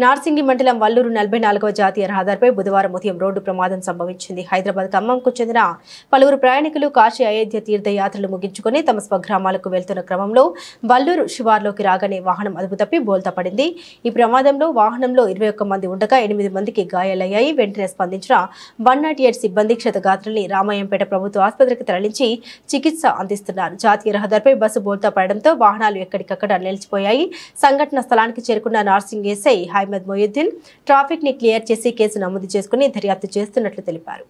నార్సింగి మండలం వల్లూరు 44వ జాతీయ రహదారిపై బుధవారం ఉదయం రోడ్డు ప్రమాదం సంభవించింది. హైదరాబాద్ ఖమ్మంకు చెందిన పలువురు ప్రయాణికులు కాశీ అయోధ్య తీర్థయాత్రలు ముగించుకుని తమ స్వగ్రామాలకు వెళ్తున్న క్రమంలో వల్లూరు శివార్లోకి రాగానే వాహనం అదుపు తప్పి బోల్తా పడింది. ఈ ప్రమాదంలో వాహనంలో 21 మంది ఉండగా 8 మందికి గాయాలయ్యాయి. వెంటనే స్పందించిన 108 సిబ్బంది క్షతగాత్రుల్ని రామాయంపేట ప్రభుత్వ ఆసుపత్రికి తరలించి చికిత్స అందిస్తున్నారు. జాతీయ రహదారిపై బస్సు బోల్తా పడడంతో వాహనాలు ఎక్కడికక్కడ నిలిచిపోయాయి. సంఘటన స్థలానికి చేరుకున్న నార్సింగ్ ఎస్ఐ మొయ్యుద్దీన్ ట్రాఫిక్ ని క్లియర్ చేసి కేసు నమోదు చేసుకుని దర్యాప్తు చేస్తున్నట్లు తెలిపారు.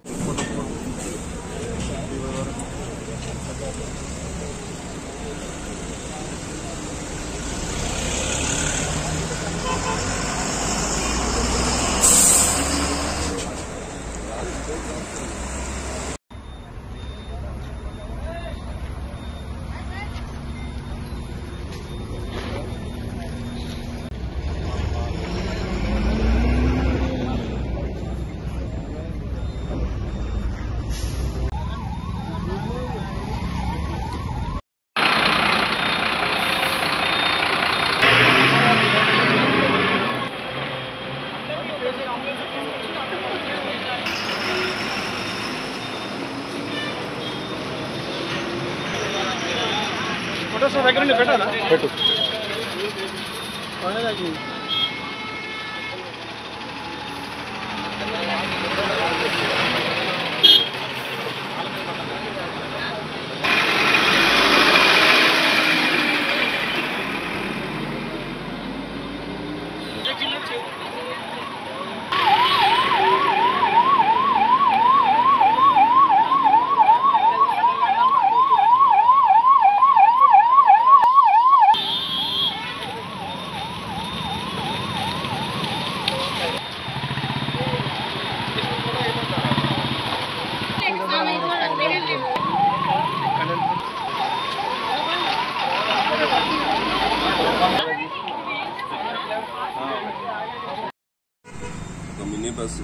మినీ బస్సు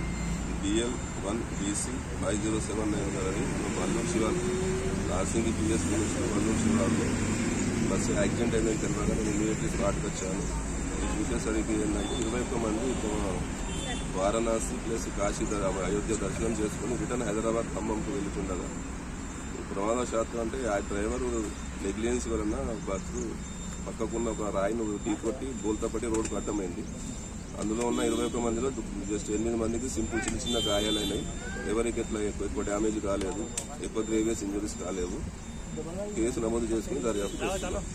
BL1BC 5079 గారి వల్లూరు శివారు నార్సింగి PS నుంచి వల్లూరు శివారులో బస్సు యాక్సిడెంట్ అయిందని తెలియగా నేను ఇమీడియట్లీ స్పాట్కి వచ్చాను. ఈ చూసేసరికి ఏంటంటే 21 మంది వారణాసి ప్లస్ కాశీ అయోధ్య దర్శనం చేసుకుని రిటర్న్ హైదరాబాద్ ఖమ్మంకు వెళ్తుండగా ప్రమాదశాత్తు అంటే ఆ డ్రైవరు నెగ్లిజెన్స్ వలన బస్సు పక్కకున్న ఒక రాయిని ఢీకొట్టి బోల్తా పట్టి రోడ్డుకు అడ్డమైంది. అందులో ఉన్న 21 మందిలో జస్ట్ 8 మందికి సింపుల్ చిన్న చిన్న గాయాలైనాయి. ఎవరికి ఎట్లా ఎక్కువ డ్యామేజ్ కాలేదు, ఎక్కువ గ్రేవియస్ ఇంజరీస్ కాలేవు. కేసు నమోదు చేసుకుని దర్యాప్తు చేస్తున్నాం.